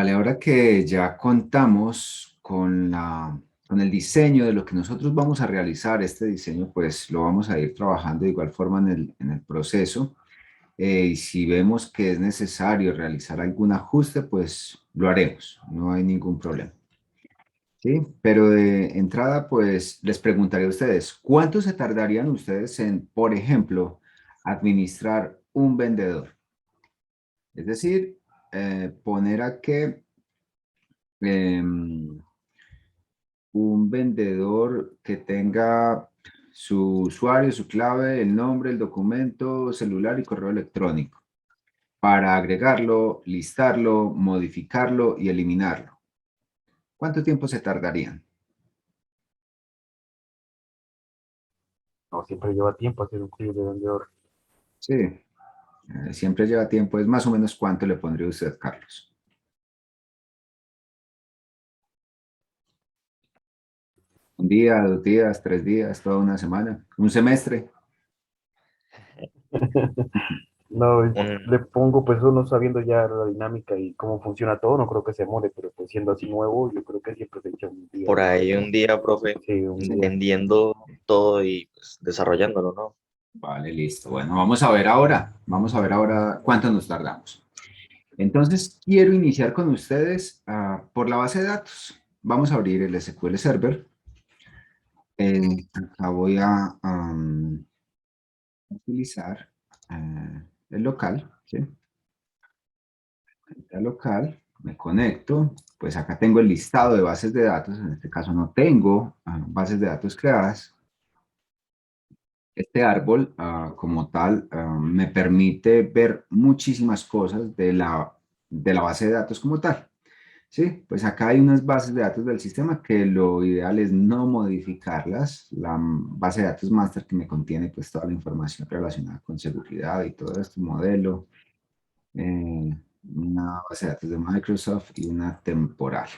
Vale, ahora que ya contamos con el diseño de lo que nosotros vamos a realizar, este diseño pues lo vamos a ir trabajando de igual forma en el proceso. Y si vemos que es necesario realizar algún ajuste, pues lo haremos, no hay ningún problema. ¿Sí? Pero de entrada, pues les preguntaré a ustedes, ¿cuánto se tardarían ustedes en, por ejemplo, administrar un vendedor? Es decir, poner a que em, un vendedor que tenga su usuario, su clave, el nombre, el documento, celular y correo electrónico para agregarlo, listarlo, modificarlo y eliminarlo. ¿Cuánto tiempo se tardarían? No, siempre lleva tiempo hacer un club de vendedor. Sí, siempre lleva tiempo. Es más o menos cuánto le pondría usted, Carlos. ¿Un día, 2 días, 3 días, toda una semana, un semestre? No, Un, le pongo pues uno sabiendo ya la dinámica y cómo funciona todo, no creo que se demore, pero pues siendo así nuevo, yo creo que siempre se echa un día. por ahí un día, profe, Sí, un día. entendiendo todo y pues, desarrollándolo, ¿no? Vale, listo. Bueno, vamos a ver ahora cuánto nos tardamos. Entonces, quiero iniciar con ustedes por la base de datos. Vamos a abrir el SQL Server. Acá voy a utilizar el local, ¿sí? Cuenta local, me conecto, pues acá tengo el listado de bases de datos, en este caso no tengo bases de datos creadas. Este árbol como tal me permite ver muchísimas cosas de la base de datos como tal. Sí, pues acá hay unas bases de datos del sistema que lo ideal es no modificarlas. La base de datos master que me contiene pues toda la información relacionada con seguridad y todo esto, modelo, eh, una base de datos de Microsoft y una temporal.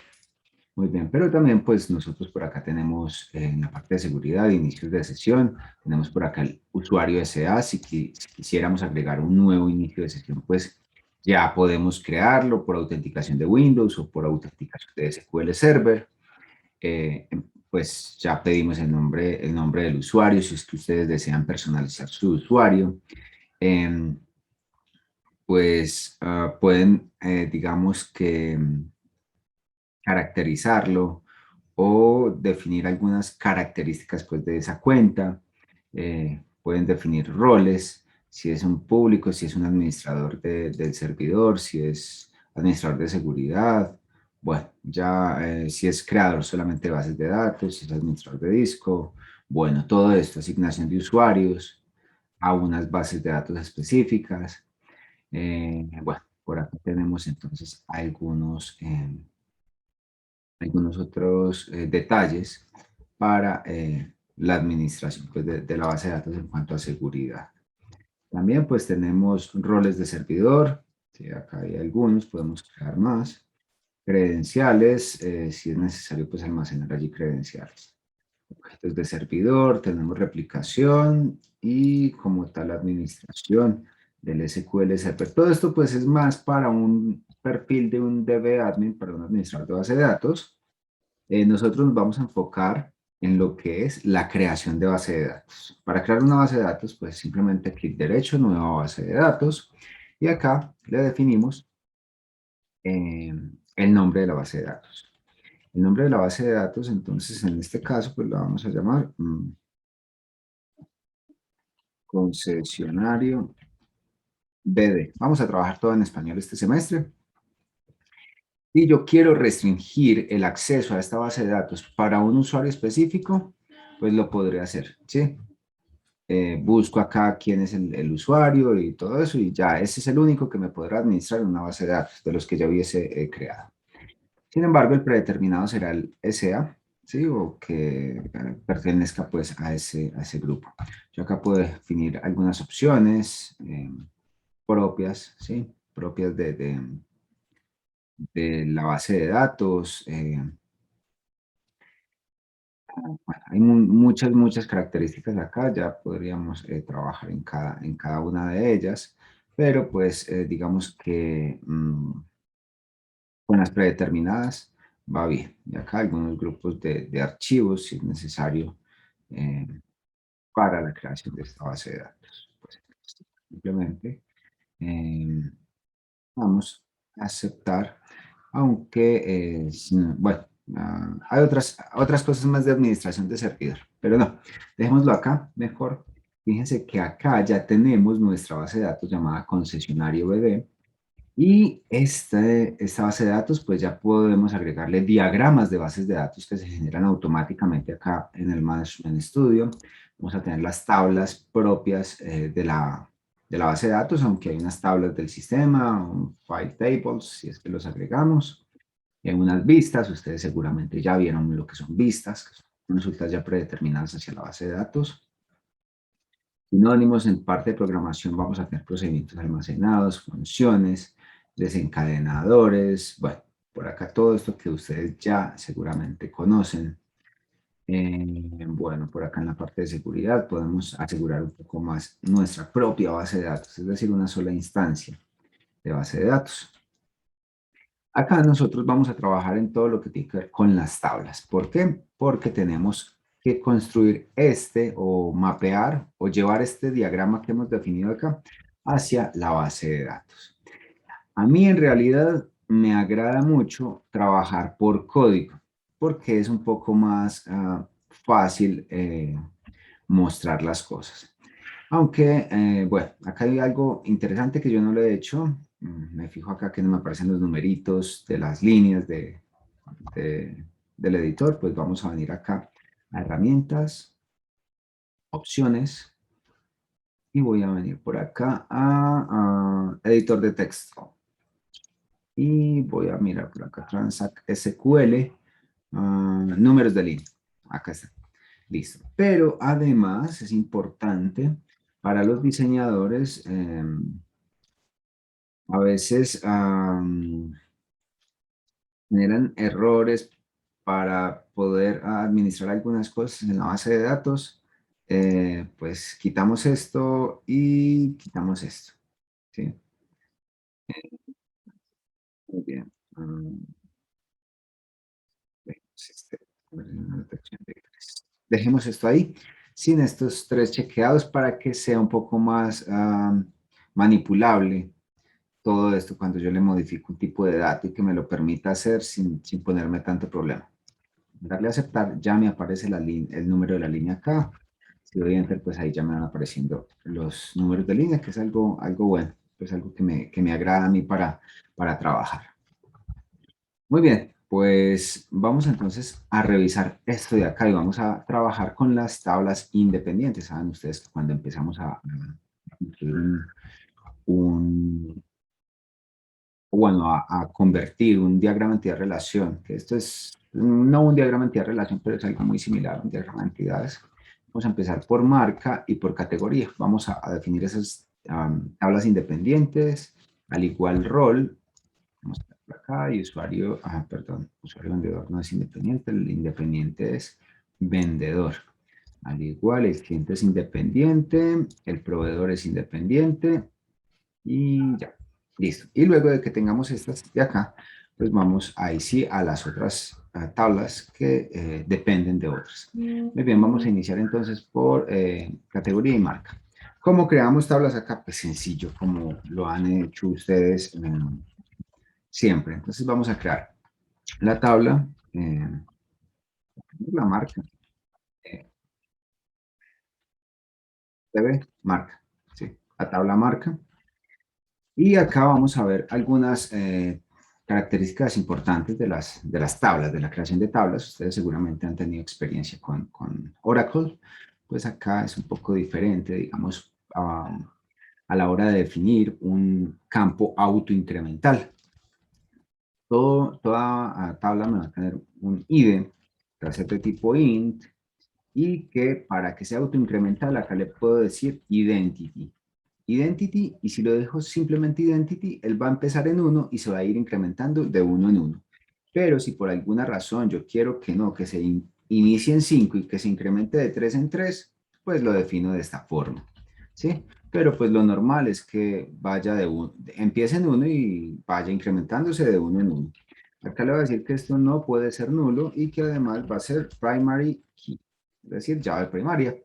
Muy bien, pero también pues nosotros por acá tenemos en la parte de seguridad, inicios de sesión, tenemos por acá el usuario SA, si quisiéramos agregar un nuevo inicio de sesión, pues ya podemos crearlo por autenticación de Windows o por autenticación de SQL Server. Pues ya pedimos el nombre del usuario, si es que ustedes desean personalizar su usuario. Em, pues pueden, digamos que caracterizarlo o definir algunas características pues, de esa cuenta. Pueden definir roles, si es un público, si es un administrador del servidor, si es administrador de seguridad. Bueno, ya si es creador solamente de bases de datos, si es administrador de disco. Bueno, todo esto, asignación de usuarios a unas bases de datos específicas. Bueno, por acá tenemos entonces algunos otros detalles para la administración pues, de la base de datos en cuanto a seguridad. También pues tenemos roles de servidor, ¿sí? Acá hay algunos, podemos crear más. Credenciales, si es necesario pues almacenar allí credenciales. Objetos de servidor, tenemos replicación y como tal administración del SQL Server. Todo esto pues es más para un perfil de un DB admin, para un administrador de base de datos. Nosotros nos vamos a enfocar en lo que es la creación de base de datos. Para crear una base de datos, pues simplemente clic derecho, nueva base de datos, y acá le definimos eh, el nombre de la base de datos. El nombre de la base de datos, entonces, en este caso, pues la vamos a llamar concesionario BD. Vamos a trabajar todo en español este semestre. Y yo quiero restringir el acceso a esta base de datos para un usuario específico, pues lo podré hacer, ¿sí? Busco acá quién es el usuario y todo eso, y ya ese es el único que me podrá administrar una base de datos de los que ya hubiese creado. Sin embargo, el predeterminado será el SA, ¿sí? O que pertenezca pues a ese grupo. Yo acá puedo definir algunas opciones propias, ¿sí? Propias de la base de datos. Bueno, hay muchas características acá, ya podríamos trabajar en cada una de ellas, pero pues digamos que Con las predeterminadas va bien. Y acá algunos grupos de archivos, si es necesario, eh, para la creación de esta base de datos. Pues, simplemente vamos a aceptar, aunque bueno, hay otras cosas más de administración de servidor, pero no, dejémoslo acá mejor. Fíjense que acá ya tenemos nuestra base de datos llamada concesionario BD y esta base de datos pues ya podemos agregarle diagramas de bases de datos que se generan automáticamente acá en el Management Studio. Vamos a tener las tablas propias de la base de datos, aunque hay unas tablas del sistema, un file tables, si es que los agregamos. Y hay unas vistas, ustedes seguramente ya vieron lo que son vistas, que son consultas ya predeterminadas hacia la base de datos. Sinónimos, en parte de programación vamos a tener procedimientos almacenados, funciones, desencadenadores, bueno, por acá todo esto que ustedes ya seguramente conocen. Bueno, por acá en la parte de seguridad podemos asegurar un poco más nuestra propia base de datos, es decir, una sola instancia de base de datos. Acá nosotros vamos a trabajar en todo lo que tiene que ver con las tablas. ¿Por qué? Porque tenemos que construir o mapear o llevar este diagrama que hemos definido acá hacia la base de datos. A mí en realidad me agrada mucho trabajar por código porque es un poco más fácil mostrar las cosas. Aunque, bueno, acá hay algo interesante que yo no lo he hecho. Me fijo acá que no me aparecen los numeritos de las líneas del editor. Pues vamos a venir acá a herramientas, opciones, y voy a venir por acá a editor de texto. Y voy a mirar por acá, Transact SQL, números de línea. Acá está. Listo. Pero además es importante para los diseñadores, a veces generan errores para poder administrar algunas cosas en la base de datos. Pues quitamos esto y quitamos esto. ¿Sí? Muy bien. Detección de ingresos. Dejemos esto ahí, sin estos 3 chequeados para que sea un poco más manipulable todo esto cuando yo le modifico un tipo de dato y que me lo permita hacer sin ponerme tanto problema. Darle a aceptar, ya me aparece el número de la línea acá. Si doy enter, pues ahí ya me van apareciendo los números de línea, que es algo bueno, es algo que me agrada a mí para trabajar. Muy bien, pues vamos entonces a revisar esto de acá y vamos a trabajar con las tablas independientes. Saben ustedes que cuando empezamos a construir a convertir un diagrama de entidad-relación, que esto es no un diagrama de entidad-relación, pero es algo muy similar a un diagrama de entidades. Vamos a empezar por marca y por categoría. Vamos a definir esas tablas independientes, al igual rol. Vamos a ver por acá y usuario, perdón, usuario vendedor no es independiente, el independiente es vendedor. Al igual, el cliente es independiente, el proveedor es independiente y ya, listo. Y luego de que tengamos estas de acá, pues vamos ahí sí a las otras tablas que dependen de otras. Muy bien, vamos a iniciar entonces por categoría y marca. ¿Cómo creamos tablas acá? Pues sencillo, como lo han hecho ustedes siempre. Entonces vamos a crear la tabla, la marca, TV, marca, ¿sí? La tabla marca. Y acá vamos a ver algunas características importantes de las tablas, de la creación de tablas. Ustedes seguramente han tenido experiencia con Oracle. Pues acá es un poco diferente, digamos, a la hora de definir un campo autoincremental. Toda tabla me va a tener un ID, que va a ser de tipo int, y que para que sea autoincremental, acá le puedo decir identity. Identity, y si lo dejo simplemente identity, él va a empezar en 1 y se va a ir incrementando de 1 en 1. Pero si por alguna razón yo quiero que no, que se inicie en 5 y que se incremente de 3 en 3, pues lo defino de esta forma. ¿Sí? Pero pues lo normal es que vaya empiece en 1 y vaya incrementándose de 1 en 1. Acá le voy a decir que esto no puede ser nulo y que además va a ser primary key, es decir, llave primaria.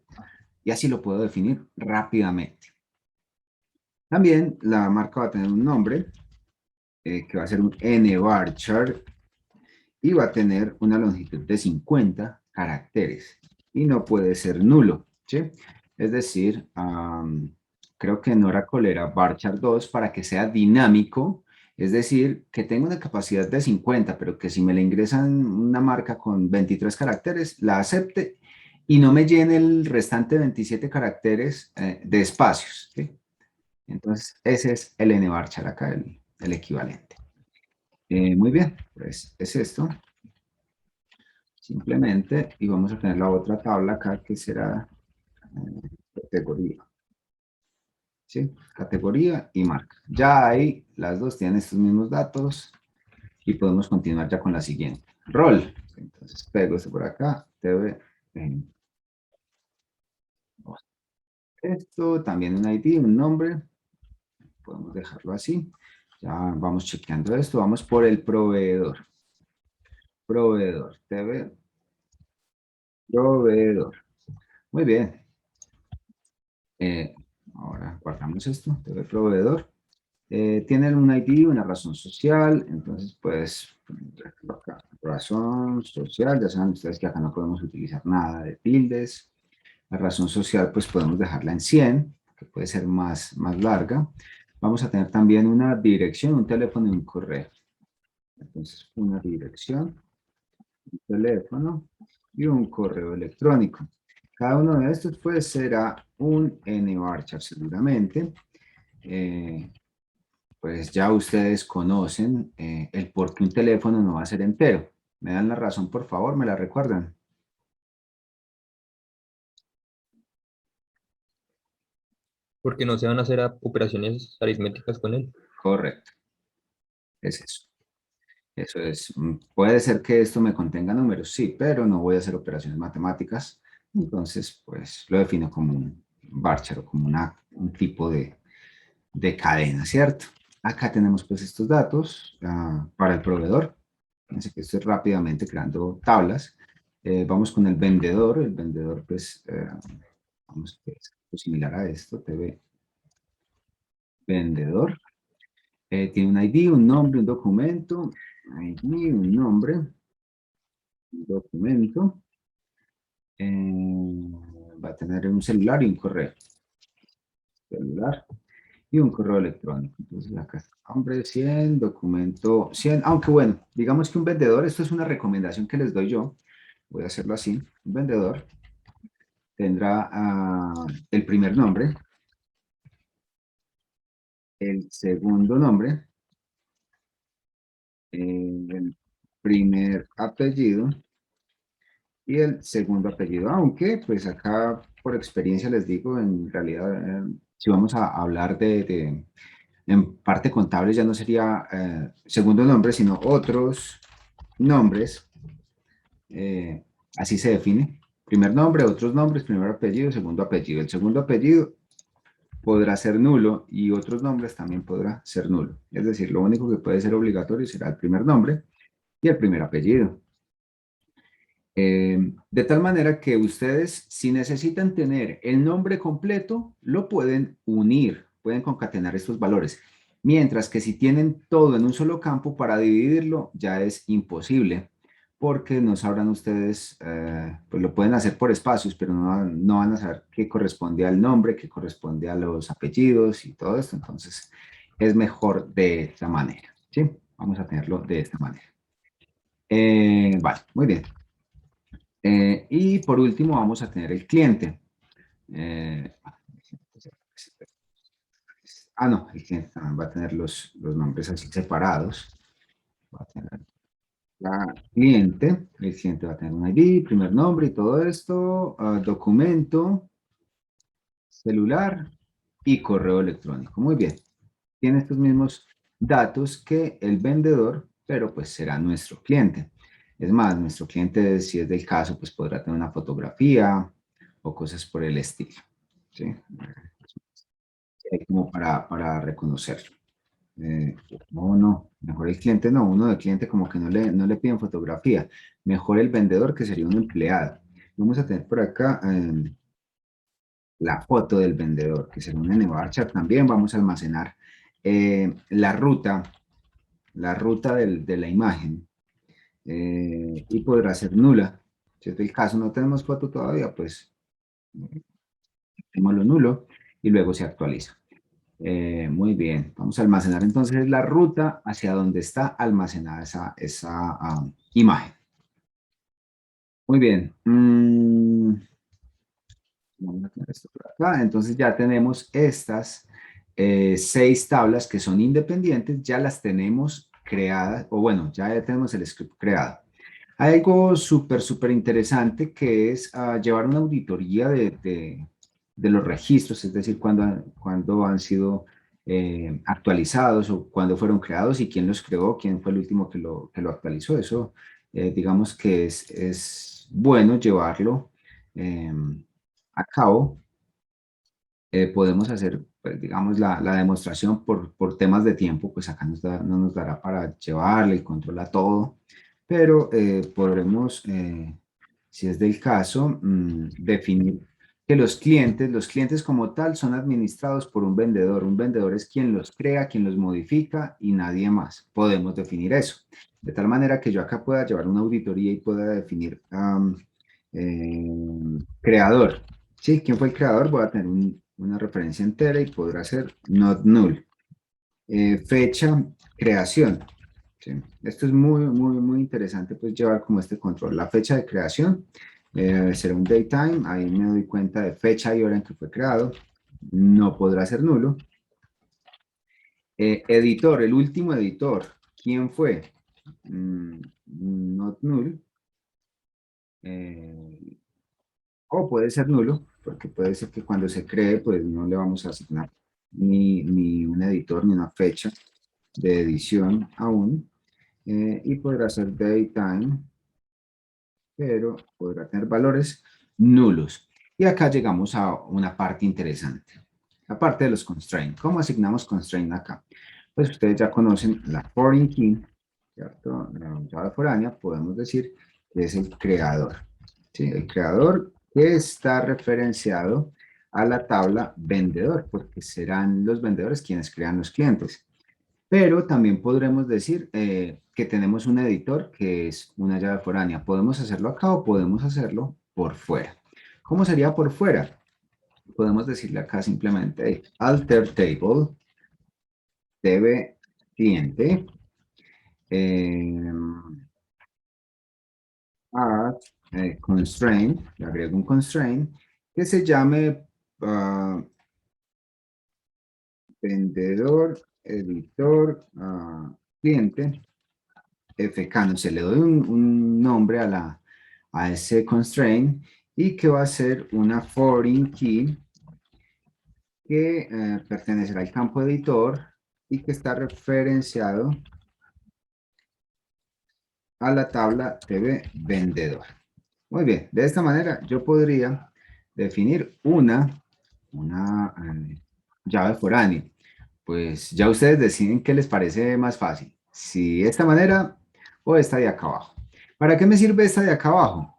Y así lo puedo definir rápidamente. También la marca va a tener un nombre, que va a ser un nvarchar, y va a tener una longitud de 50 caracteres. Y no puede ser nulo, ¿sí? Es decir, creo que en Oracle era varchar 2 para que sea dinámico, es decir, que tenga una capacidad de 50, pero que si me le ingresan una marca con 23 caracteres, la acepte y no me llene el restante 27 caracteres de espacios, ¿sí? Entonces, ese es el nvarchar acá, el equivalente. Muy bien, pues es esto. Simplemente, y vamos a tener la otra tabla acá que será categoría. ¿Sí? Categoría y marca. Ya ahí las dos tienen estos mismos datos y podemos continuar ya con la siguiente. Rol. Entonces pego esto por acá. Esto, también un ID, un nombre. Podemos dejarlo así. Ya vamos chequeando esto. Vamos por el proveedor. Proveedor. TV. Proveedor. Muy bien. Ahora guardamos esto. TV proveedor. Tienen un ID, una razón social, entonces pues acá, razón social, ya saben ustedes que acá no podemos utilizar nada de tildes. La razón social pues podemos dejarla en 100, que puede ser más larga. Vamos a tener también una dirección, un teléfono y un correo. Entonces una dirección, un teléfono y un correo electrónico. Cada uno de estos pues será un nvarchar seguramente. Pues ya ustedes conocen el por qué un teléfono no va a ser entero. ¿Me dan la razón, por favor? ¿Me la recuerdan? Porque no se van a hacer operaciones aritméticas con él. Correcto. Es eso. Eso es. Puede ser que esto me contenga números, sí, pero no voy a hacer operaciones matemáticas. Entonces, pues lo defino como un varchar o como un tipo de cadena, ¿cierto? Acá tenemos pues estos datos para el proveedor. Fíjense que estoy rápidamente creando tablas. Vamos con el vendedor. El vendedor, pues, vamos a hacer similar a esto. TV vendedor. Tiene un ID, un nombre, un documento. ID, un nombre, un documento. Va a tener un celular y un correo. Celular y un correo electrónico. Entonces acá está nombre 100, documento 100, aunque bueno, digamos que un vendedor, esto es una recomendación que les doy yo, voy a hacerlo así, un vendedor tendrá el primer nombre, el segundo nombre, el primer apellido y el segundo apellido, aunque pues acá por experiencia les digo, en realidad, si vamos a hablar en parte contable ya no sería segundo nombre, sino otros nombres, así se define. Primer nombre, otros nombres, primer apellido, segundo apellido. El segundo apellido podrá ser nulo y otros nombres también podrá ser nulo. Es decir, lo único que puede ser obligatorio será el primer nombre y el primer apellido. De tal manera que ustedes, si necesitan tener el nombre completo, lo pueden unir, pueden concatenar estos valores. Mientras que si tienen todo en un solo campo, para dividirlo ya es imposible, porque no sabrán ustedes, pues lo pueden hacer por espacios, pero no van a saber qué corresponde al nombre, qué corresponde a los apellidos y todo esto. Entonces, es mejor de esta manera, ¿sí? Vamos a tenerlo de esta manera. Vale, muy bien. Y por último vamos a tener el cliente. No, el cliente también va a tener los nombres así separados. Va a tener la cliente, el cliente va a tener un ID, primer nombre y todo esto, documento, celular y correo electrónico. Muy bien. Tiene estos mismos datos que el vendedor, pero pues será nuestro cliente. Es más, nuestro cliente, si es del caso, pues podrá tener una fotografía o cosas por el estilo. ¿Sí? Como para reconocerlo. no, mejor el cliente no, uno del cliente como que no le piden fotografía, mejor el vendedor que sería un empleado. Vamos a tener por acá la foto del vendedor, que será una varchar también. Vamos a almacenar la ruta de la imagen y podrá ser nula. Si es el caso, no tenemos foto todavía, pues lo nulo y luego se actualiza. Muy bien, vamos a almacenar entonces la ruta hacia donde está almacenada esa imagen. Muy bien. Vamos a tener esto por acá. Entonces ya tenemos estas 6 tablas que son independientes, ya las tenemos creadas, o bueno, ya tenemos el script creado. Hay algo súper interesante que es llevar una auditoría de los registros, es decir, cuando han sido actualizados o cuándo fueron creados y quién los creó, quién fue el último que lo actualizó. Eso, digamos que es bueno llevarlo a cabo. Podemos hacer, pues, digamos, la demostración por temas de tiempo, pues acá no nos dará para llevarle el control a todo, pero podremos, si es del caso, definir que los clientes como tal son administrados por un vendedor. Un vendedor es quien los crea, quien los modifica y nadie más. Podemos definir eso. De tal manera que yo acá pueda llevar una auditoría y pueda definir creador. Sí, ¿quién fue el creador? Voy a tener una referencia entera y podrá ser not null. Fecha, creación. ¿Sí? Esto es muy interesante, pues llevar como este control. La fecha de creación será un datetime, ahí me doy cuenta de fecha y hora en que fue creado. No podrá ser nulo. Editor, el último editor. ¿Quién fue? Not null. O puede ser nulo, porque puede ser que cuando se cree, pues no le vamos a asignar ni un editor ni una fecha de edición aún. Y podrá ser datetime, pero podrá tener valores nulos. Y acá llegamos a una parte interesante, la parte de los constraints. ¿Cómo asignamos constraint acá? Pues ustedes ya conocen la foreign key, ¿cierto? La usada foránea, podemos decir que es el creador. ¿Sí? El creador que está referenciado a la tabla vendedor, porque serán los vendedores quienes crean los clientes. Pero también podremos decir que tenemos un editor que es una llave foránea. Podemos hacerlo acá o podemos hacerlo por fuera. ¿Cómo sería por fuera? Podemos decirle acá simplemente alter table debe cliente add constraint, le agrego un constraint que se llame vendedor, editor, cliente, FK, no sé, le doy un nombre a ese constraint y que va a ser una foreign key que pertenecerá al campo editor y que está referenciado a la tabla TV vendedor. Muy bien, de esta manera yo podría definir una llave foránea. Pues ya ustedes deciden qué les parece más fácil, si esta manera o esta de acá abajo. ¿Para qué me sirve esta de acá abajo?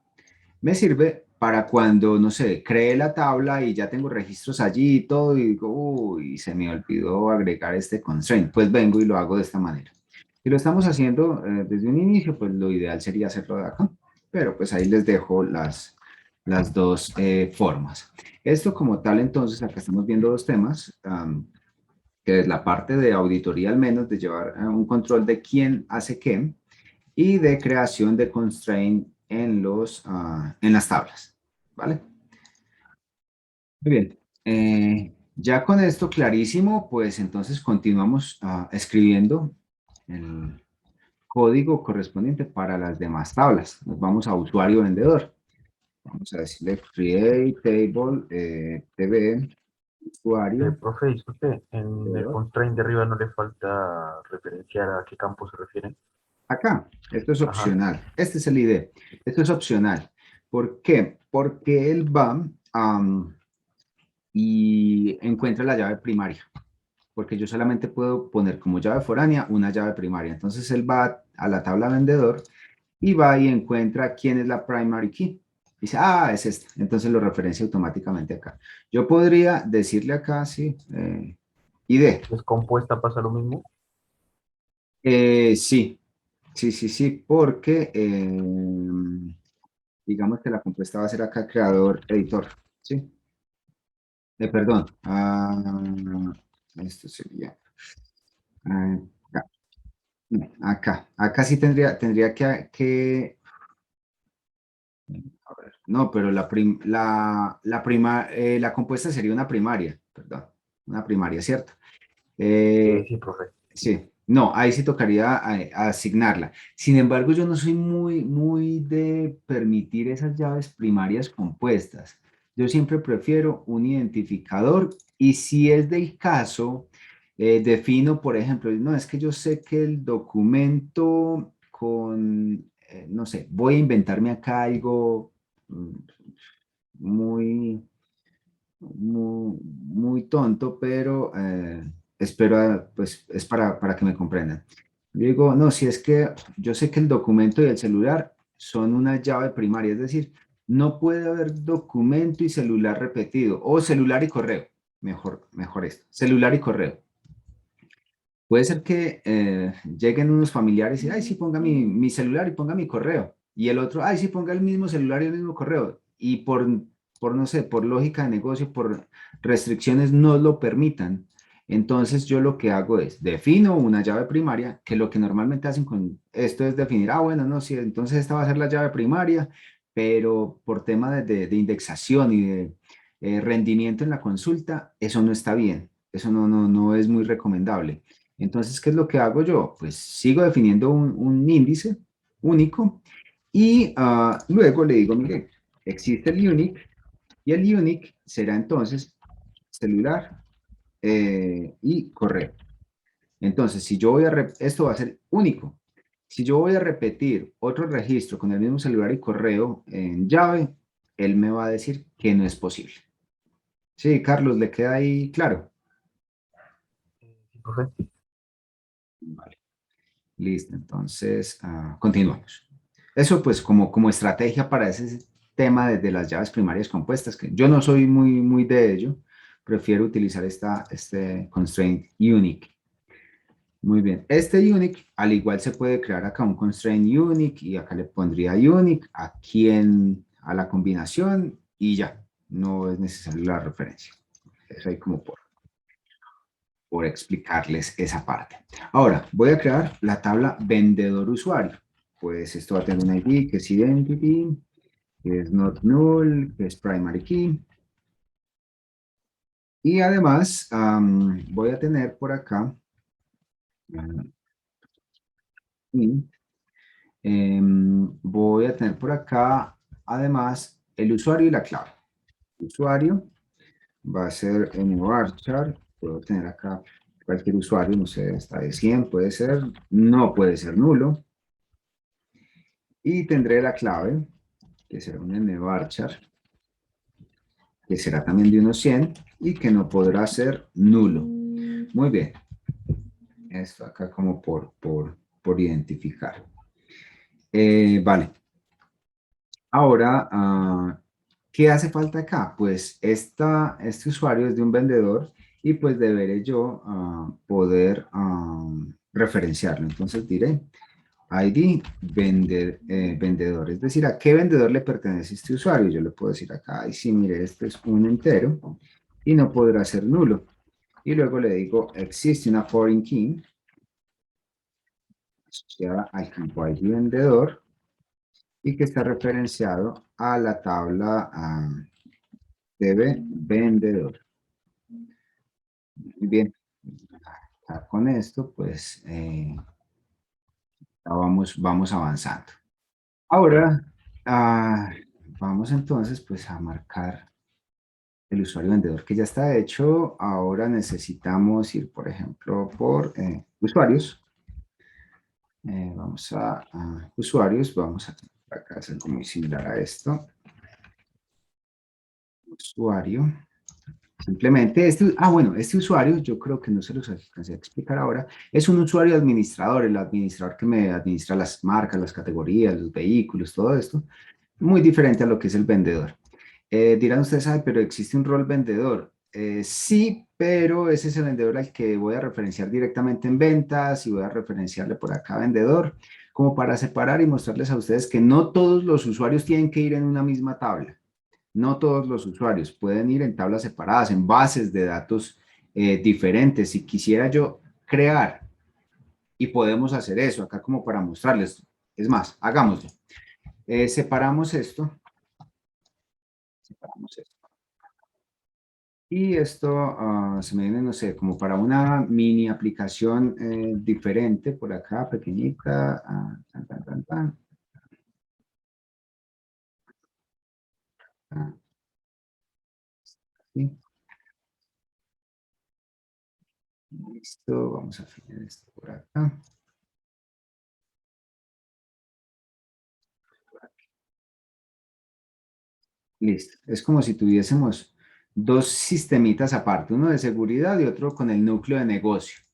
Me sirve para cuando, no sé, cree la tabla y ya tengo registros allí y todo y digo, uy, se me olvidó agregar este constraint. Pues vengo y lo hago de esta manera. Si lo estamos haciendo desde un inicio, pues lo ideal sería hacerlo de acá. Pero pues ahí les dejo las dos formas. Esto como tal, entonces, acá estamos viendo dos temas, que es la parte de auditoría al menos, de llevar un control de quién hace qué, y de creación de constraint en las tablas, ¿vale? Muy bien. Ya con esto clarísimo, pues entonces continuamos escribiendo el código correspondiente para las demás tablas. Nos vamos a usuario vendedor. Vamos a decirle create table tv usuario Profe, disculpe, en el vendedor. constraint de arriba no le falta referenciar a qué campo se refiere. Acá, esto es Ajá. opcional. Este es el ID. Esto es opcional. ¿Por qué? Porque él va y encuentra la llave primaria. porque yo solamente puedo poner como llave foránea una llave primaria. Entonces él va a la tabla vendedor y va y encuentra quién es la primary key. Dice, ah, es esta. Entonces lo referencia automáticamente acá. Yo podría decirle acá, sí, ID. Descompuesta pasa lo mismo. Sí, sí, porque digamos que la compuesta va a ser acá creador, editor, ¿sí? Perdón, esto sería acá. No, acá sí tendría a ver, no, pero la compuesta sería una primaria, perdón, una primaria, ¿cierto? Eh, Sí, profe. Sí, no, ahí sí tocaría asignarla. Sin embargo, yo no soy muy de permitir esas llaves primarias compuestas. Yo siempre prefiero un identificador y si es del caso, defino, por ejemplo, no, es que yo sé que el documento no sé, voy a inventarme acá algo mm, muy muy tonto, pero espero, pues es para que me comprendan. Yo digo, no, si es que yo sé que el documento y el celular son una llave primaria, es decir, no puede haber documento y celular repetido, o celular y correo, mejor esto, celular y correo. Puede ser que lleguen unos familiares y, ay, sí, ponga mi celular y ponga mi correo. Y el otro, ay, sí, ponga el mismo celular y el mismo correo. Y no sé, por lógica de negocio, por restricciones, no lo permitan. Entonces yo lo que hago es, defino una llave primaria, que lo que normalmente hacen con esto es definir, ah, bueno, no, sí, entonces esta va a ser la llave primaria, pero por tema de indexación y de rendimiento en la consulta, eso no está bien. Eso no es muy recomendable. Entonces, ¿qué es lo que hago yo? Pues sigo definiendo un índice único y luego le digo, mire, existe el unique y el unique será entonces celular y correo. Entonces, si yo voy esto va a ser único. Si yo voy a repetir otro registro con el mismo celular y correo en llave, él me va a decir que no es posible. Sí, Carlos, ¿le queda ahí claro? Sí, profe. Vale. Listo, entonces continuamos. Eso pues como estrategia para ese tema de las llaves primarias compuestas, que yo no soy muy de ello, prefiero utilizar este constraint unique. Muy bien, este unique al igual se puede crear acá un constraint unique y acá le pondría unique aquí a la combinación y ya, no es necesario la referencia. Eso ahí como por explicarles esa parte. Ahora, voy a crear la tabla vendedor-usuario. Pues esto va a tener un ID que es identity, que es not null, que es primary key. Y además voy a tener por acá voy a tener por acá además el usuario y la clave. Usuario va a ser en varchar, puedo tener acá cualquier usuario, no sé, hasta de 100 puede ser, no puede ser nulo. Y tendré la clave, que será un nvarchar, que será también de unos 100 y que no podrá ser nulo. Muy bien. Esto acá como por identificar. Vale. Ahora, ¿qué hace falta acá? Pues este usuario es de un vendedor y pues deberé yo poder referenciarlo. Entonces diré ID vendedor, es decir, ¿a qué vendedor le pertenece este usuario? Yo le puedo decir acá, ay, sí, mire, este es un entero y no podrá ser nulo. Y luego le digo, existe una foreign key asociada al campo ID vendedor y que está referenciado a la tabla de vendedor. Muy bien, acá con esto pues vamos avanzando. Ahora vamos entonces pues a marcar el usuario vendedor que ya está hecho. Ahora necesitamos ir, por ejemplo, por usuarios. Vamos a usuarios, vamos a acá es algo muy similar a esto. Usuario, Simplemente bueno, este usuario, yo creo que no se los alcancé a explicar ahora, es un usuario administrador, el administrador que me administra las marcas, las categorías, los vehículos, todo esto, muy diferente a lo que es el vendedor. Dirán ustedes, pero existe un rol vendedor. Sí, pero ese es el vendedor al que voy a referenciar directamente en ventas y voy a referenciarle por acá vendedor, como para separar y mostrarles a ustedes que no todos los usuarios tienen que ir en una misma tabla. No todos los usuarios pueden ir en tablas separadas, en bases de datos diferentes. Si quisiera yo crear, y podemos hacer eso acá como para mostrarles. Es más, hagámoslo. Separamos esto. Y esto se me viene, no sé, como para una mini aplicación diferente por acá, pequeñita. Tan, tan, tan, tan. ¿Sí? Listo, vamos a afinar esto por acá. Listo. Es como si tuviésemos dos sistemitas aparte, uno de seguridad y otro con el núcleo de negocio.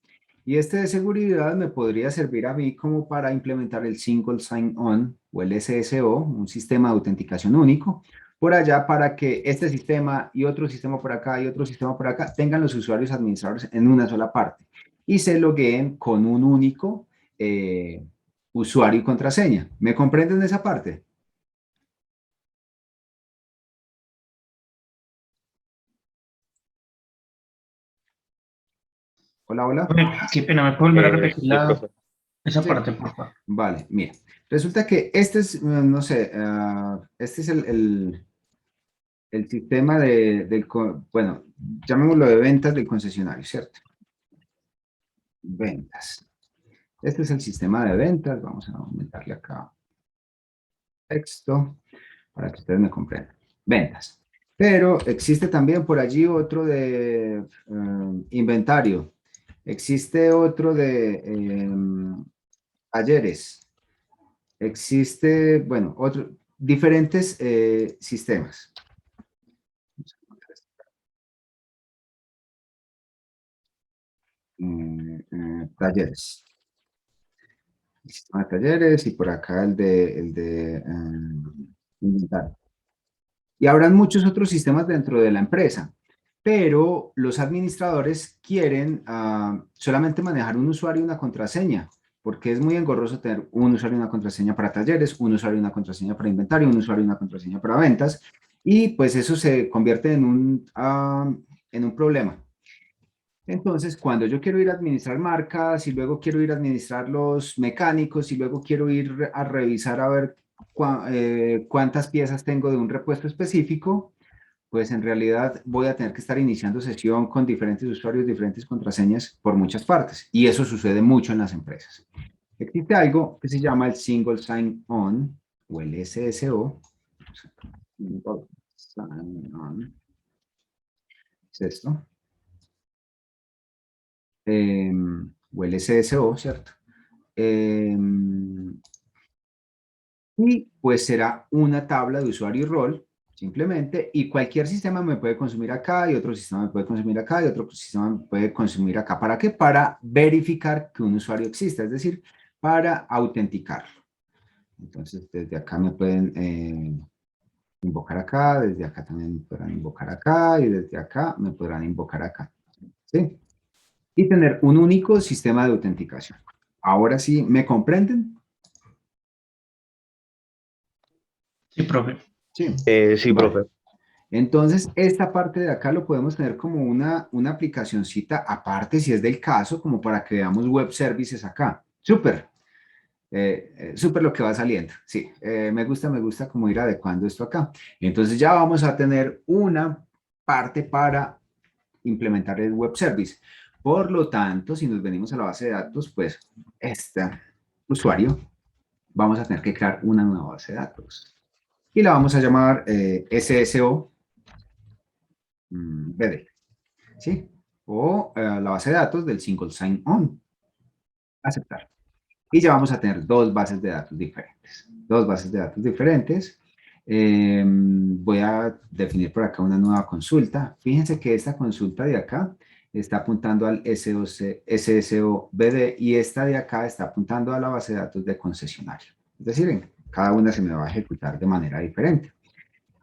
Y este de seguridad me podría servir a mí como para implementar el Single Sign-On o el SSO, un sistema de autenticación único, por allá para que este sistema y otro sistema por acá y otro sistema por acá tengan los usuarios administradores en una sola parte y se logueen con un único usuario y contraseña. ¿Me comprenden esa parte? Hola, hola. Qué pena, ¿me puedo volver a repetir Sí, profe. esa Sí. parte, por favor? Vale, mira. Resulta que este es, no sé, este es el sistema bueno, llamémoslo de ventas del concesionario, ¿cierto? Ventas. Este es el sistema de ventas. Vamos a aumentarle acá texto para que ustedes me comprendan. Ventas. Pero existe también por allí otro de inventario. Existe otro de talleres. Existe, bueno, diferentes sistemas. Talleres. El sistema de talleres y por acá el de inventario. Y habrán muchos otros sistemas dentro de la empresa, pero los administradores quieren solamente manejar un usuario y una contraseña, porque es muy engorroso tener un usuario y una contraseña para talleres, un usuario y una contraseña para inventario, un usuario y una contraseña para ventas, y pues eso se convierte en un problema. Entonces, cuando yo quiero ir a administrar marcas y luego quiero ir a administrar los mecánicos y luego quiero ir a revisar a ver cuántas piezas tengo de un repuesto específico, pues en realidad voy a tener que estar iniciando sesión con diferentes usuarios, diferentes contraseñas por muchas partes. Y eso sucede mucho en las empresas. Existe algo que se llama el Single Sign-On o el SSO. Single Sign-On. Es esto. O el SSO, ¿cierto? Y pues será una tabla de usuario y rol, simplemente, y cualquier sistema me puede consumir acá, y otro sistema me puede consumir acá, y otro sistema me puede consumir acá. ¿Para qué? Para verificar que un usuario exista, es decir, para autenticarlo. Entonces, desde acá me pueden invocar acá, desde acá también me podrán invocar acá, y desde acá me podrán invocar acá. ¿Sí? Y tener un único sistema de autenticación. Ahora sí, ¿me comprenden? Sí, profe. Sí. Sí, Vale. profe. Entonces, esta parte de acá lo podemos tener como una aplicacioncita aparte, si es del caso, como para que veamos web services acá. Súper. Súper lo que va saliendo. Sí, me gusta como ir adecuando esto acá. Entonces ya vamos a tener una parte para implementar el web service. Por lo tanto, si nos venimos a la base de datos, pues este usuario, vamos a tener que crear una nueva base de datos. Y la vamos a llamar SSO BD, ¿sí? O la base de datos del Single Sign-On. Aceptar. Y ya vamos a tener dos bases de datos diferentes. Dos bases de datos diferentes. Voy a definir por acá una nueva consulta. Fíjense que esta consulta de acá está apuntando al SSOBD y esta de acá está apuntando a la base de datos de concesionario. Es decir, cada una se me va a ejecutar de manera diferente.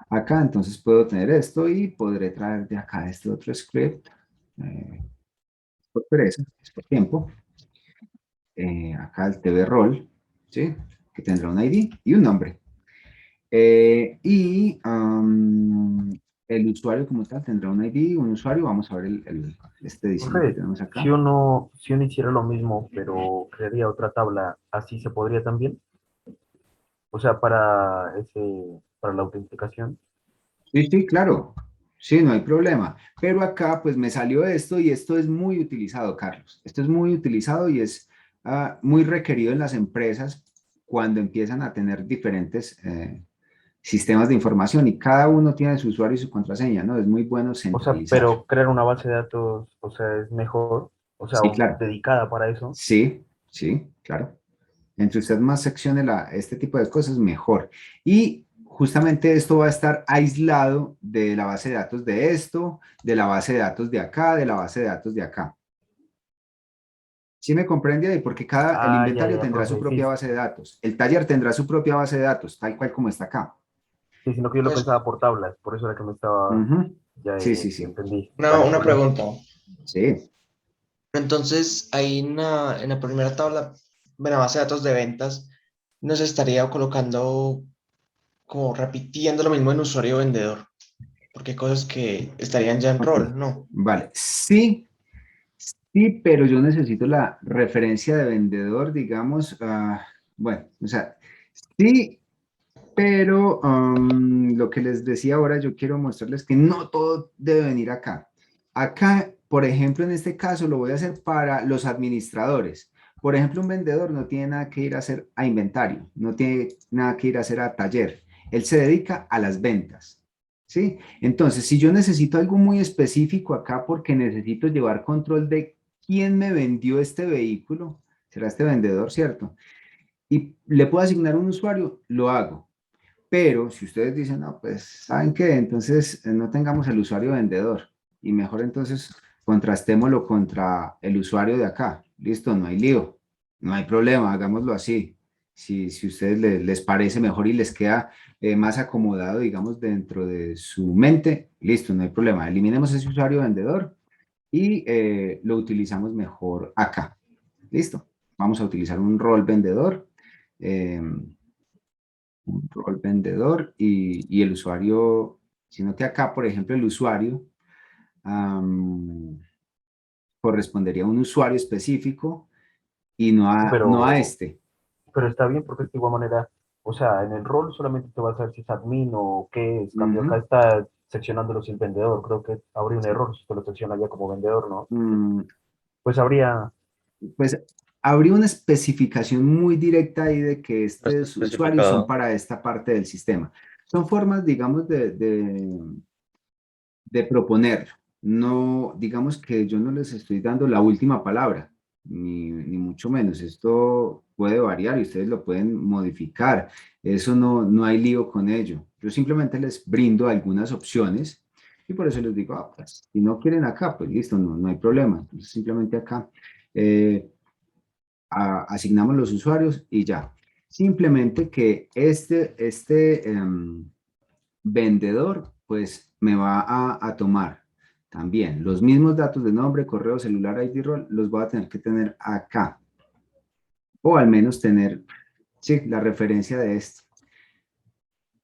Acá entonces puedo tener esto y podré traer de acá este otro script. Por pereza, es por tiempo. Acá el TV role, ¿sí? Que tendrá un ID y un nombre. El usuario como tal tendrá un ID, un usuario. Vamos a ver este diseño que Profe, tenemos acá. si uno hiciera lo mismo, pero crearía otra tabla, ¿así se podría también? O sea, para la autenticación. Sí, sí, claro. Sí, no hay problema. Pero acá pues me salió esto y esto es muy utilizado, Carlos. Esto es muy utilizado y es muy requerido en las empresas cuando empiezan a tener diferentes sistemas de información y cada uno tiene su usuario y su contraseña, ¿no? Es muy bueno O sea, centralizar. pero crear una base de datos, o sea, es mejor, o sea, Sí, claro. dedicada para eso. Sí, sí, claro. Entre usted más seccione este tipo de cosas, mejor. Y justamente esto va a estar aislado de la base de datos de esto, de la base de datos de acá, de la base de datos de acá. ¿Sí me comprende ahí? Porque el Ah, ya, inventario ya, tendrá su profe, sí, propia base de datos. El taller tendrá su propia base de datos, tal cual como está acá. sí, sino que yo lo Pues pensaba por tablas, por eso era que me estaba, Ujú. ya, Sí, sí, ya sí. entendí. una, Dale, una profe. pregunta. Sí. Entonces, ahí en la primera tabla, en la base de datos de ventas, nos estaría colocando como repitiendo lo mismo en usuario vendedor, porque hay cosas que estarían ya en Ok. rol, ¿no? Vale. Sí, sí, pero yo necesito la referencia de vendedor, digamos. Bueno, o sea, sí. Pero lo que les decía ahora, yo quiero mostrarles que no todo debe venir acá. Acá, por ejemplo, en este caso lo voy a hacer para los administradores. Por ejemplo, un vendedor no tiene nada que ir a hacer a inventario, no tiene nada que ir a hacer a taller. Él se dedica a las ventas. ¿Sí? Entonces, si yo necesito algo muy específico acá porque necesito llevar control de quién me vendió este vehículo, será este vendedor, ¿cierto? Y le puedo asignar un usuario, lo hago. Pero si ustedes dicen, no, pues, ¿saben qué? Entonces no tengamos el usuario vendedor y mejor entonces contrastémoslo contra el usuario de acá. Listo, no hay lío, no hay problema, hagámoslo así. Si a ustedes les parece mejor y les queda más acomodado, digamos, dentro de su mente, listo, no hay problema. Eliminemos ese usuario vendedor y lo utilizamos mejor acá. Listo. Vamos a utilizar un rol vendedor. Un rol vendedor y el usuario, sino que acá, por ejemplo, el usuario correspondería a un usuario específico y Sí, no a este. pero está bien porque es de igual manera, o sea, en el rol solamente te vas a ver si es admin o qué es. Cambio acá Ujú. está seccionándolo sin vendedor. Creo que habría un error si te lo secciona ya como vendedor, ¿no? Mm, Pues habría, pues habría una especificación muy directa ahí de que No está estos usuarios son especificado. para esta parte del sistema. Son formas, digamos, de proponer. No, digamos que yo no les estoy dando la última palabra, ni mucho menos. Esto puede variar y ustedes lo pueden modificar. Eso no hay lío con ello. Yo simplemente les brindo algunas opciones y por eso les digo, pues, si no quieren acá, pues listo, no hay problema. Entonces simplemente acá asignamos los usuarios y ya. Simplemente que este vendedor, pues me va a tomar también los mismos datos de nombre, correo, celular, ID, rol, los voy a tener que tener acá. O al menos tener, sí, la referencia de esto.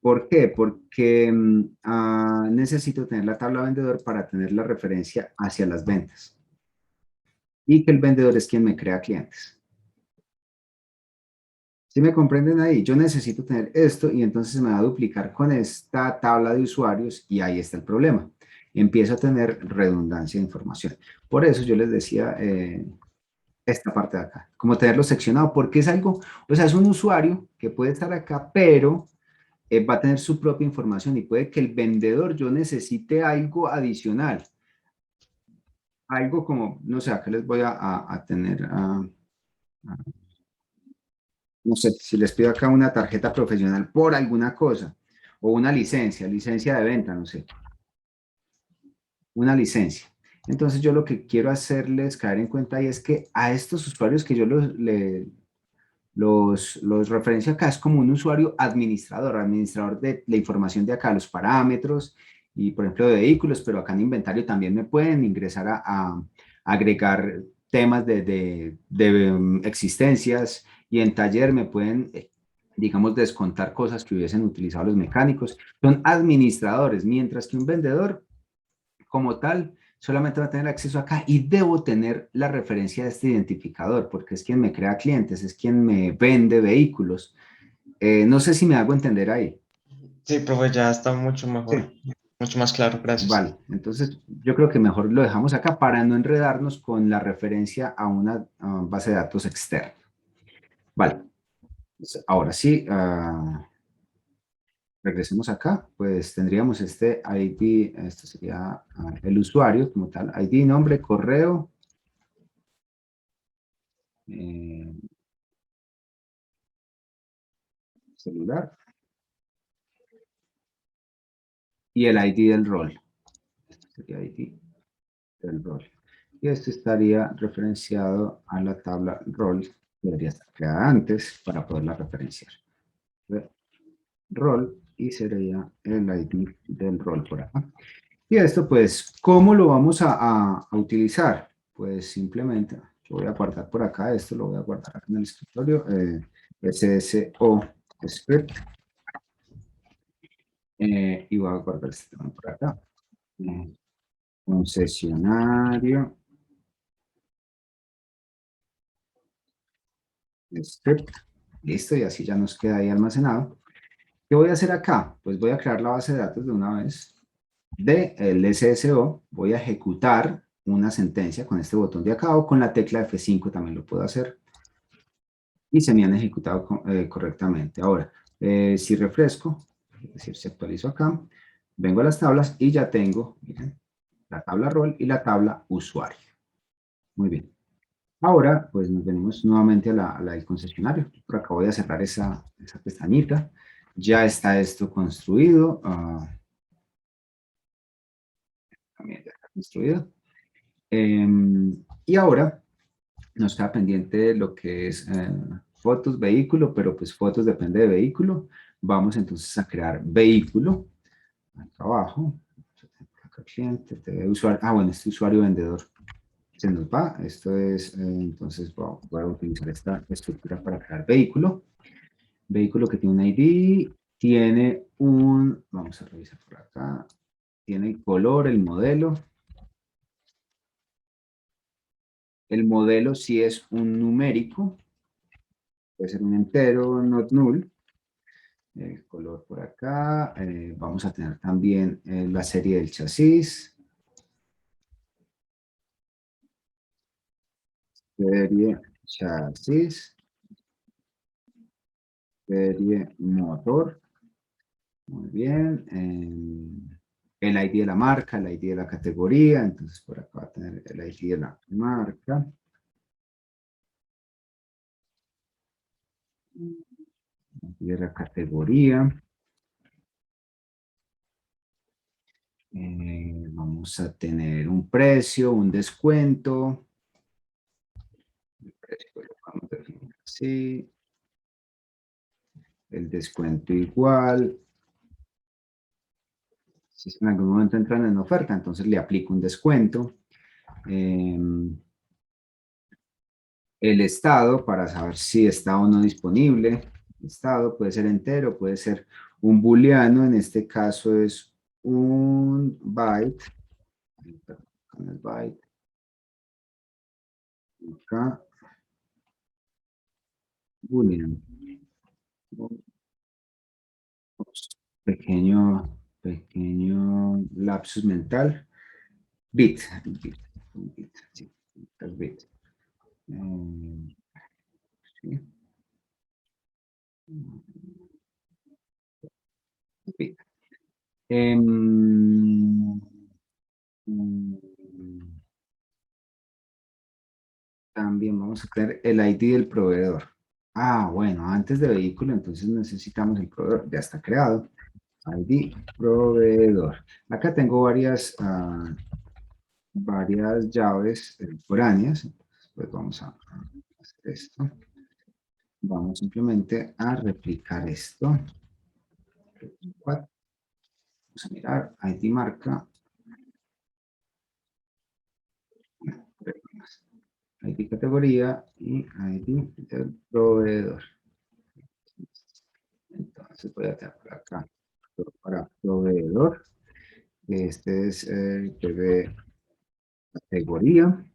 ¿Por qué? Porque necesito tener la tabla vendedor para tener la referencia hacia las ventas. Y que el vendedor es quien me crea clientes. ¿Sí me comprenden ahí? Yo necesito tener esto y entonces me va a duplicar con esta tabla de usuarios y ahí está el problema. Empiezo a tener redundancia de información. Por eso yo les decía esta parte de acá, como tenerlo seccionado, porque es algo, o sea, es un usuario que puede estar acá, pero va a tener su propia información y puede que el vendedor yo necesite algo adicional. Algo como, no sé, acá les voy a tener, no sé, si les pido acá una tarjeta profesional por alguna cosa, o una licencia de venta, no sé, una licencia. Entonces yo lo que quiero hacerles caer en cuenta ahí es que a estos usuarios que yo los referencio acá es como un usuario administrador de la información de acá, los parámetros y por ejemplo de vehículos, pero acá en inventario también me pueden ingresar a agregar temas de existencias y en taller me pueden, digamos, descontar cosas que hubiesen utilizado los mecánicos. Son administradores, mientras que un vendedor como tal solamente va a tener acceso acá y debo tener la referencia de este identificador porque es quien me crea clientes, es quien me vende vehículos. No sé si me hago entender ahí. Sí, profe, ya está mucho Sí. mejor, mucho más claro, gracias. Vale, entonces yo creo que mejor lo dejamos acá para no enredarnos con la referencia a una base de datos externa. Vale, entonces, ahora sí, regresemos acá, pues tendríamos este ID, esto sería el usuario como tal, ID, nombre, correo, celular y el ID del rol. Este sería ID del rol. Y esto estaría referenciado a la tabla rol, debería estar creada antes para poderla referenciar. Rol y sería el ID del rol por acá. Y esto pues, ¿cómo lo vamos a utilizar? Pues simplemente, yo voy a guardar por acá, esto lo voy a guardar acá en el escritorio, SSO script, y voy a guardar este tema por acá. Concesionario script, listo, y así ya nos queda ahí almacenado. ¿Qué voy a hacer acá? Pues voy a crear la base de datos de una vez del SSO, voy a ejecutar una sentencia con este botón de acá o con la tecla F5 también lo puedo hacer y se me han ejecutado correctamente. Ahora, si refresco, es decir, si actualizo acá, vengo a las tablas y ya tengo, miren, la tabla rol y la tabla usuario. Muy bien. Ahora, pues nos venimos nuevamente a la del concesionario. Por acá voy a cerrar esa pestañita. Ya está esto construido. También ya está construido. Y ahora nos queda pendiente lo que es fotos, vehículo, pero pues fotos depende de vehículo. Vamos entonces a crear vehículo. Acá abajo. Acá cliente, TV, usuario. Ah, bueno, este usuario vendedor se nos va. Esto es, entonces voy a utilizar esta estructura para crear vehículo. Vehículo que tiene un ID, tiene un, vamos a revisar por acá, tiene el color, el modelo. El modelo si es un numérico, puede ser un entero, not null. El color por acá. Vamos a tener también la serie del chasis. Serie chasis. Serie motor. Muy bien. El ID de la marca, el ID de la categoría. Entonces por acá va a tener el ID de la marca. Y de la categoría. Vamos a tener un precio, un descuento. El precio lo vamos a definir así. El descuento igual. Si en algún momento entran en oferta, entonces le aplico un descuento. El estado para saber si está o no disponible. El estado puede ser entero, puede ser un booleano, en este caso es un byte. Con el byte. Acá. Boolean. Pequeño lapsus mental. Bit. Sí, bit. Sí. Bit. También vamos a tener el ID del proveedor. Ah, bueno, antes de vehículo, entonces necesitamos el proveedor. Ya está creado. ID proveedor. Acá tengo varias llaves foráneas. Pues vamos a hacer esto. Vamos simplemente a replicar esto. Vamos a mirar ID marca. ID categoría y ID del proveedor. Entonces voy a tener por acá para proveedor. Este es de categoría.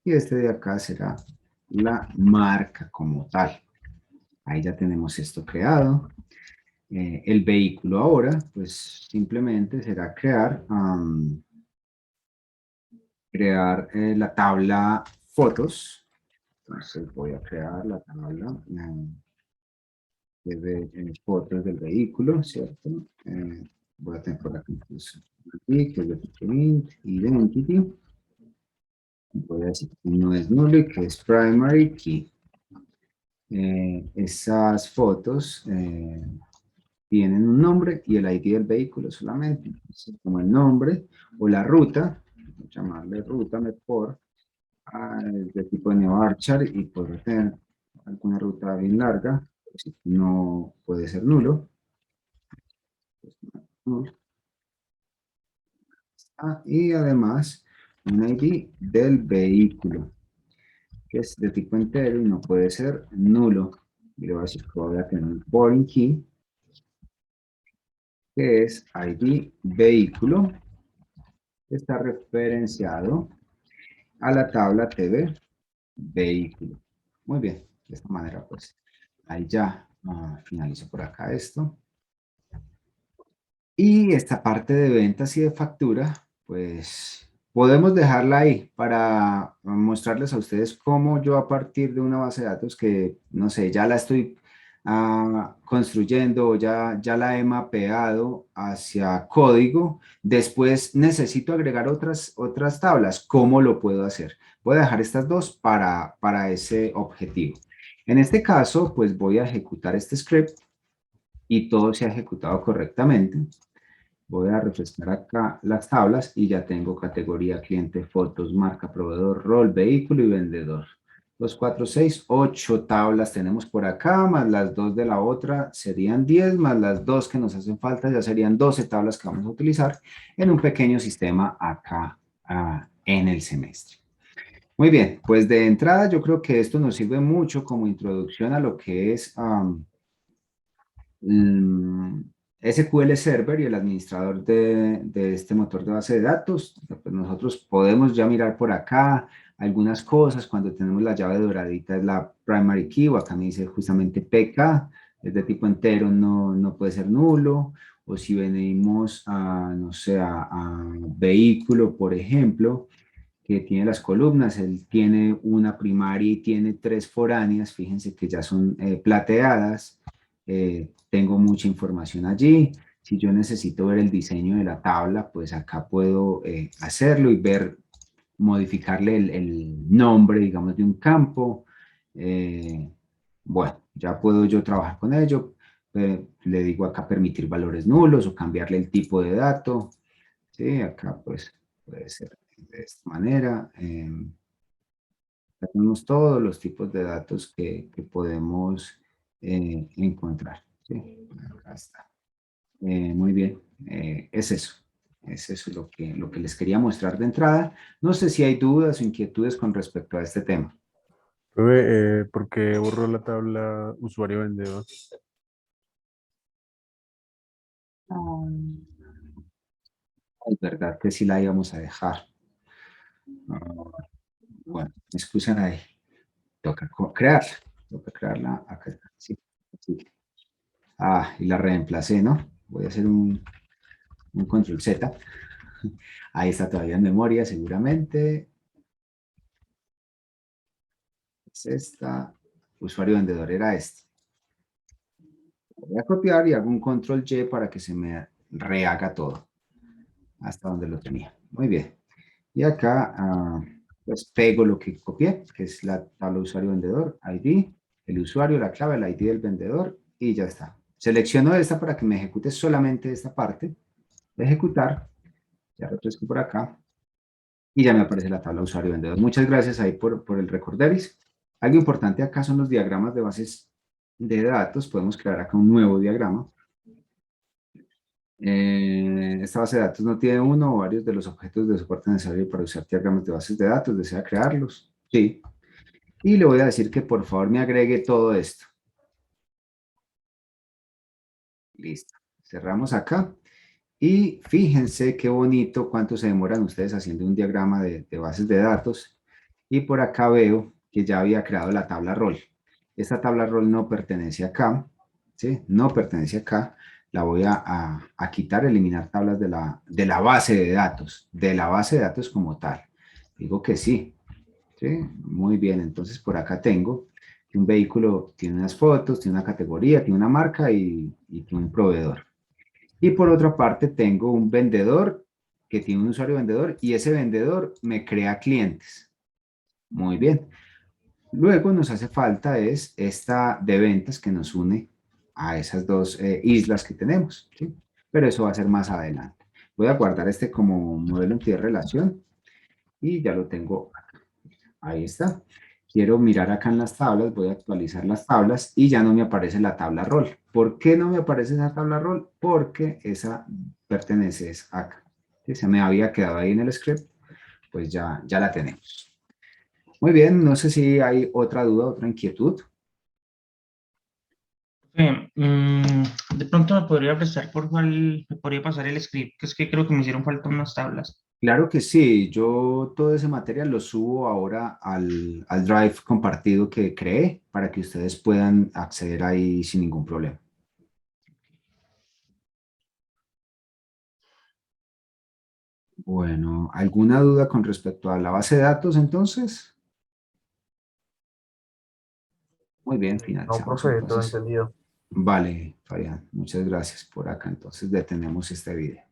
Y este de acá será la marca como tal. Ahí ya tenemos esto creado. El vehículo ahora, pues simplemente será crear la tabla fotos. Entonces voy a crear la tabla de fotos del vehículo, ¿cierto? Voy a tener por aquí, pues, aquí, que es de print, identity. Voy a decir que no es null, que es primary key. Esas fotos tienen un nombre y el ID del vehículo solamente. Entonces, como el nombre o la ruta, voy a llamarle ruta por de tipo neoarchar y por tener alguna ruta bien larga, pues no puede ser nulo. Y además un ID del vehículo, que es de tipo entero y no puede ser nulo. Y le voy a decir que voy a tener un foreign key, que es ID vehículo, que está referenciado a la tabla TV vehículo. Muy bien, de esta manera pues ahí ya finalizo por acá esto. Y esta parte de ventas y de factura, pues podemos dejarla ahí para mostrarles a ustedes cómo yo a partir de una base de datos que, no sé, ya la estoy construyendo o ya la he mapeado hacia código, después necesito agregar otras tablas. ¿Cómo lo puedo hacer? Voy a dejar estas dos para ese objetivo. En este caso, pues voy a ejecutar este script y todo se ha ejecutado correctamente. Voy a refrescar acá las tablas y ya tengo categoría, cliente, fotos, marca, proveedor, rol, vehículo y vendedor. 2, 4, 6, 8 tablas tenemos por acá, más las 2 de la otra serían 10, más las 2 que nos hacen falta ya serían 12 tablas que vamos a utilizar en un pequeño sistema acá en el semestre. Muy bien, pues de entrada yo creo que esto nos sirve mucho como introducción a lo que es SQL Server y el administrador de este motor de base de datos. Pues nosotros podemos ya mirar por acá algunas cosas. Cuando tenemos la llave doradita es la primary key, o acá me dice justamente PK, es de tipo entero, no puede ser nulo. O si venimos a, no sé, a vehículo, por ejemplo, que tiene las columnas, él tiene una primaria y tiene 3 foráneas, fíjense que ya son plateadas. Tengo mucha información allí. Si yo necesito ver el diseño de la tabla, pues acá puedo hacerlo y ver, modificarle el nombre, digamos, de un campo. Bueno, ya puedo yo trabajar con ello. Le digo acá permitir valores nulos o cambiarle el tipo de dato. Sí, acá pues puede ser de esta manera. Tenemos todos los tipos de datos que podemos encontrar. ¿Sí? Acá está. Muy bien, es eso. Es eso lo que les quería mostrar de entrada. No sé si hay dudas o inquietudes con respecto a este tema. Profe, ¿por qué borró la tabla usuario vendedor? Es verdad que sí la íbamos a dejar. Bueno, me excusan ahí. Toca crearla. Toca crearla acá. Sí, sí. Y la reemplacé, ¿no? Voy a hacer un control Z. Ahí está todavía en memoria, seguramente. Es esta. Usuario vendedor era este. Voy a copiar y hago un control Y para que se me rehaga todo. Hasta donde lo tenía. Muy bien. Y acá, pues pego lo que copié, que es la tabla usuario vendedor, ID, el usuario, la clave, el ID del vendedor, y ya está. Selecciono esta para que me ejecute solamente esta parte. Ejecutar. Ya refresco por acá. Y ya me aparece la tabla usuario vendedor. Muchas gracias ahí por el recorderis. Algo importante acá son los diagramas de bases de datos. Podemos crear acá un nuevo diagrama. Esta base de datos no tiene uno o varios de los objetos de soporte necesarios para usar diagramas de bases de datos. ¿Desea crearlos? Sí. Y le voy a decir que por favor me agregue todo esto. Listo. Cerramos acá. Y fíjense qué bonito cuánto se demoran ustedes haciendo un diagrama de bases de datos. Y por acá veo que ya había creado la tabla rol. Esta tabla rol no pertenece acá, ¿sí? No pertenece acá. La voy a quitar, eliminar tablas de la base de datos como tal. Digo que sí, ¿sí? Muy bien, entonces por acá tengo que un vehículo tiene unas fotos, tiene una categoría, tiene una marca y tiene un proveedor. Y por otra parte tengo un vendedor que tiene un usuario vendedor y ese vendedor me crea clientes. Muy bien. Luego nos hace falta es esta de ventas que nos une a esas dos islas que tenemos, ¿sí? Pero eso va a ser más adelante. Voy a guardar este como modelo en relación y ya lo tengo acá. Ahí está. Quiero mirar acá en las tablas, voy a actualizar las tablas y ya no me aparece la tabla rol. ¿Por qué no me aparece esa tabla rol? Porque esa pertenece acá. ¿Sí? Se me había quedado ahí en el script, pues ya la tenemos. Muy bien, no sé si hay otra duda, otra inquietud. De pronto me podría prestar, por favor, me podría pasar el script, que es que creo que me hicieron falta unas tablas. Claro que sí, yo todo ese material lo subo ahora al Drive compartido que creé para que ustedes puedan acceder ahí sin ningún problema. Bueno, ¿alguna duda con respecto a la base de datos entonces? Muy bien, No, finalizamos profe, todo entonces. entendido. Vale, Fabián, muchas gracias por acá. Entonces detenemos este video.